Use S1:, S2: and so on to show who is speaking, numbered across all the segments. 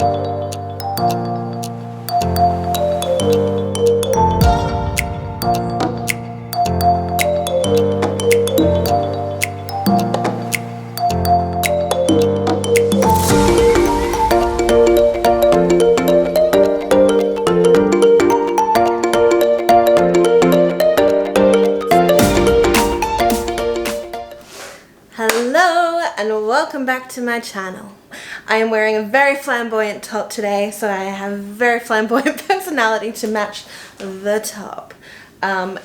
S1: Hello and welcome back to my channel. I am wearing a very flamboyant top today, so I have a very flamboyant personality to match the top.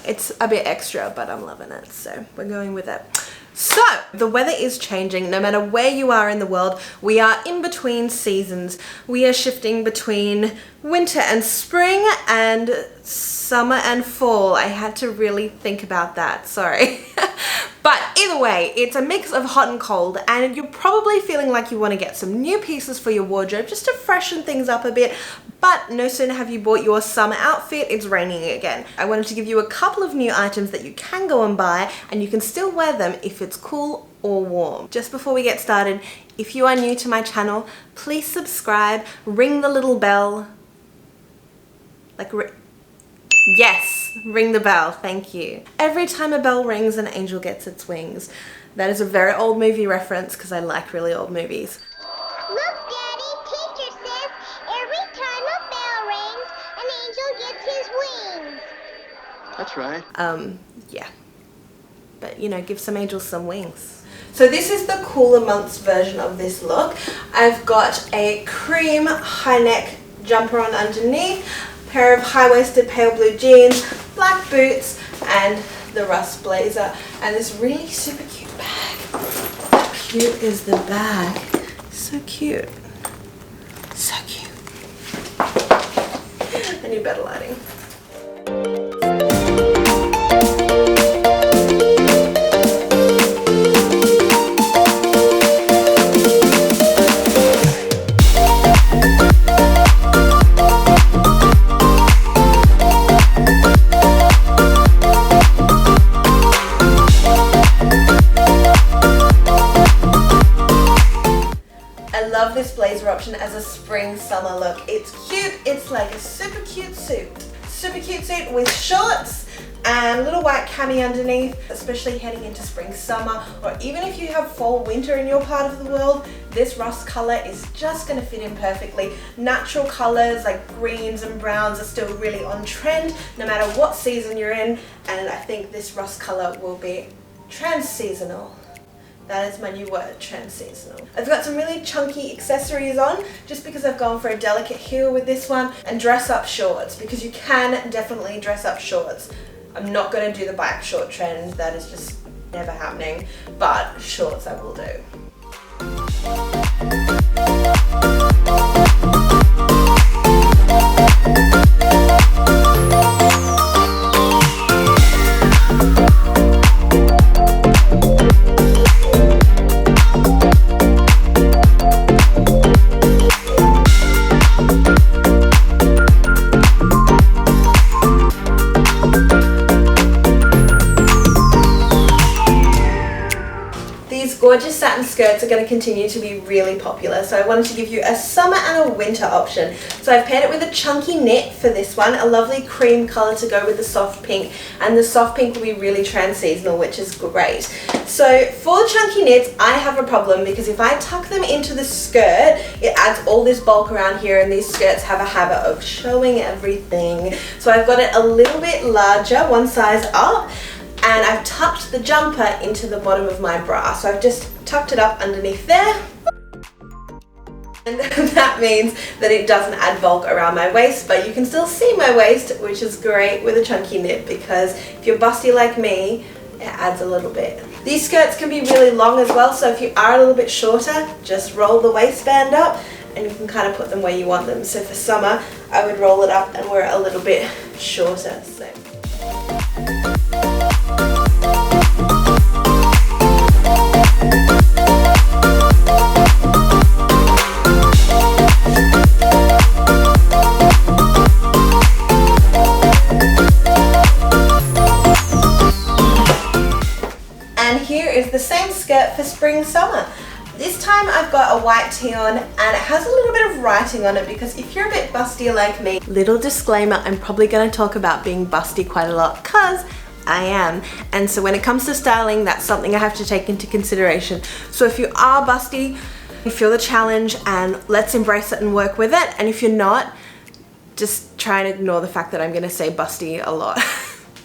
S1: It's a bit extra, but I'm loving it, so we're going with it. So, the weather is changing. No matter where you are in the world, we are in between seasons. We are shifting between winter and spring and summer and fall. I had to really think about that, sorry. But either way, it's a mix of hot and cold, and you're probably feeling like you want to get some new pieces for your wardrobe just to freshen things up a bit. But no sooner have you bought your summer outfit, it's raining again. I wanted to give you a couple of new items that you can go and buy, and you can still wear them if it's cool or warm. Just before we get started, if you are new to my channel, please subscribe, ring the little bell. Yes, ring the bell, thank you. Every time a bell rings, an angel gets its wings. That is a very old movie reference because I like really old movies.
S2: Look, Daddy, teacher says every time a bell rings, an angel gets his wings.
S3: That's right.
S1: Yeah. But, you know, give some angels some wings. So this is the cooler months version of this look. I've got a cream high neck jumper on underneath, pair of high-waisted pale blue jeans, black boots, and the rust blazer, and this really super cute bag. How cute is the bag? So cute. So cute. I need better lighting. This blazer option as a spring summer look. It's cute, it's like a super cute suit. Super cute suit with shorts and a little white cami underneath, especially heading into spring summer, or even if you have fall winter in your part of the world, this rust color is just going to fit in perfectly. Natural colors like greens and browns are still really on trend no matter what season you're in, and I think this rust color will be trans-seasonal. That is my new word, trans-seasonal. I've got some really chunky accessories on, just because I've gone for a delicate heel with this one, and dress up shorts, because you can definitely dress up shorts. I'm not going to do the bike short trend, that is just never happening, but shorts I will do. Gorgeous satin skirts are going to continue to be really popular, so I wanted to give you a summer and a winter option. So I've paired it with a chunky knit for this one, a lovely cream colour to go with the soft pink, and the soft pink will be really trans-seasonal, which is great. So for the chunky knits, I have a problem because if I tuck them into the skirt, it adds all this bulk around here, and these skirts have a habit of showing everything. So I've got it a little bit larger, one size up, and I've tucked the jumper into the bottom of my bra. So I've just tucked it up underneath there. And that means that it doesn't add bulk around my waist, but you can still see my waist, which is great with a chunky knit, because if you're busty like me, it adds a little bit. These skirts can be really long as well, so if you are a little bit shorter, just roll the waistband up and you can kind of put them where you want them. So for summer, I would roll it up and wear it a little bit shorter. So. And here is the same skirt for spring summer. This time I've got a white tee on, and it has a little bit of writing on it because if you're a bit bustier like me, little disclaimer, I'm probably going to talk about being busty quite a lot because I am. And so when it comes to styling, that's something I have to take into consideration. So if you are busty, feel the challenge and let's embrace it and work with it. And if you're not, just try and ignore the fact that I'm going to say busty a lot.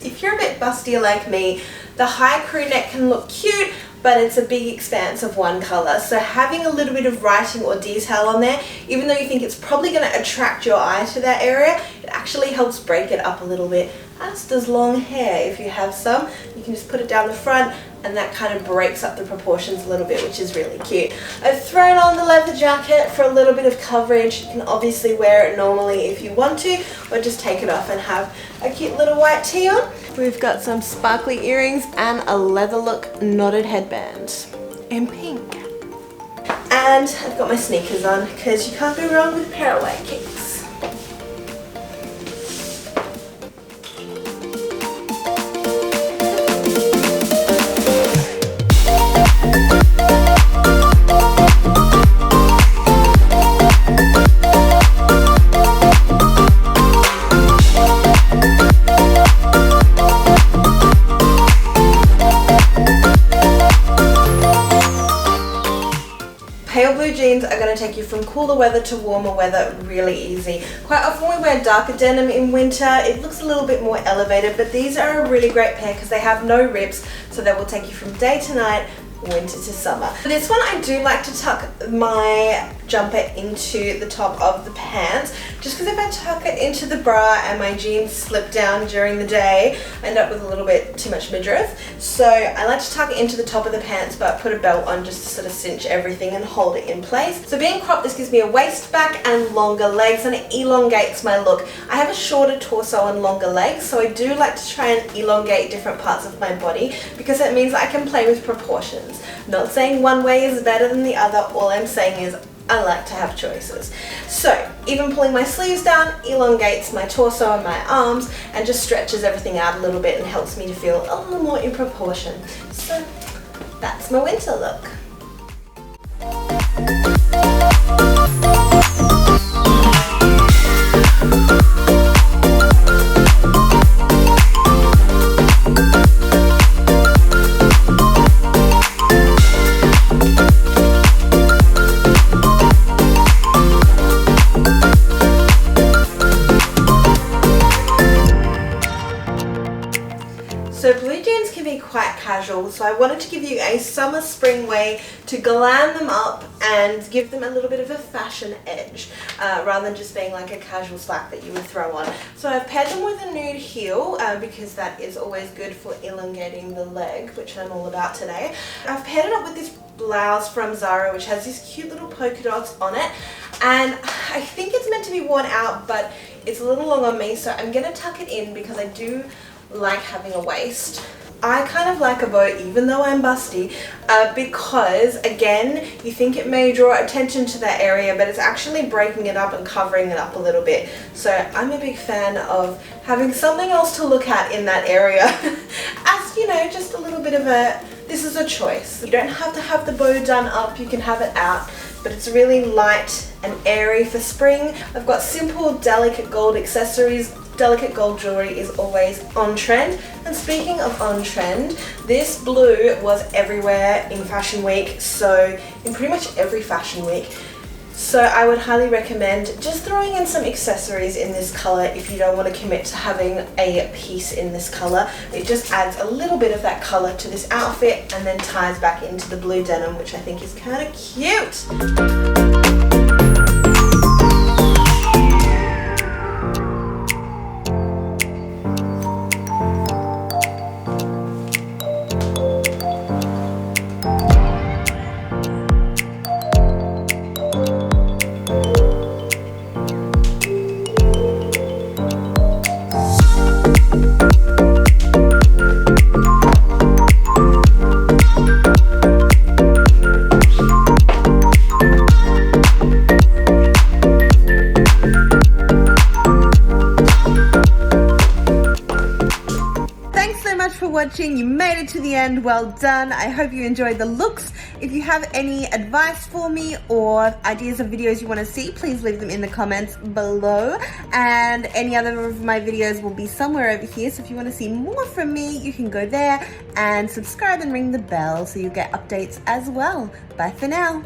S1: If you're a bit bustier like me, the high crew neck can look cute, but it's a big expanse of one color. So having a little bit of writing or detail on there, even though you think it's probably going to attract your eye to that area, it actually helps break it up a little bit. As does long hair. If you have some, you can just put it down the front and that kind of breaks up the proportions a little bit, which is really cute. I've thrown on the leather jacket for a little bit of coverage. You can obviously wear it normally if you want to, or just take it off and have a cute little white tee on. We've got some sparkly earrings and a leather look knotted headband in pink. And I've got my sneakers on because you can't go wrong with a pair of white kicks. Pale blue jeans are going to take you from cooler weather to warmer weather really easy. Quite often we wear darker denim in winter. It looks a little bit more elevated, but these are a really great pair because they have no rips, so they will take you from day to night, winter to summer. For this one, I do like to tuck my jumper into the top of the pants, just because if I tuck it into the bra and my jeans slip down during the day, I end up with a little bit too much midriff. So I like to tuck it into the top of the pants, but put a belt on just to sort of cinch everything and hold it in place. So being cropped, this gives me a waist back and longer legs, and it elongates my look. I have a shorter torso and longer legs, so I do like to try and elongate different parts of my body because it means I can play with proportions. Not saying one way is better than the other, all I'm saying is I like to have choices. So even pulling my sleeves down elongates my torso and my arms and just stretches everything out a little bit and helps me to feel a little more in proportion. So that's my winter look. So blue jeans can be quite casual, so I wanted to give you a summer spring way to glam them up and give them a little bit of a fashion edge, rather than just being like a casual slack that you would throw on. So I've paired them with a nude heel because that is always good for elongating the leg, which I'm all about today. I've paired it up with this blouse from Zara, which has these cute little polka dots on it, and I think it's meant to be worn out, but it's a little long on me, so I'm gonna tuck it in because I do like having a waist. I kind of like a bow even though I'm busty because again you think it may draw attention to that area, but it's actually breaking it up and covering it up a little bit. So I'm a big fan of having something else to look at in that area as, you know, just a little bit of a, this is a choice. You don't have to have the bow done up, you can have it out, but it's really light and airy for spring. I've got simple delicate gold accessories. Delicate gold jewelry is always on trend, and speaking of on trend, this blue was everywhere in Fashion Week, so in pretty much every Fashion Week. So I would highly recommend just throwing in some accessories in this colour if you don't want to commit to having a piece in this colour. It just adds a little bit of that colour to this outfit and then ties back into the blue denim, which I think is kind of cute. watching. You made it to the end. Well done. I hope you enjoyed the looks. If you have any advice for me or ideas of videos you want to see, please leave them in the comments below. And any other of my videos will be somewhere over here. So if you want to see more from me, you can go there and subscribe and ring the bell so you get updates as well. Bye for now.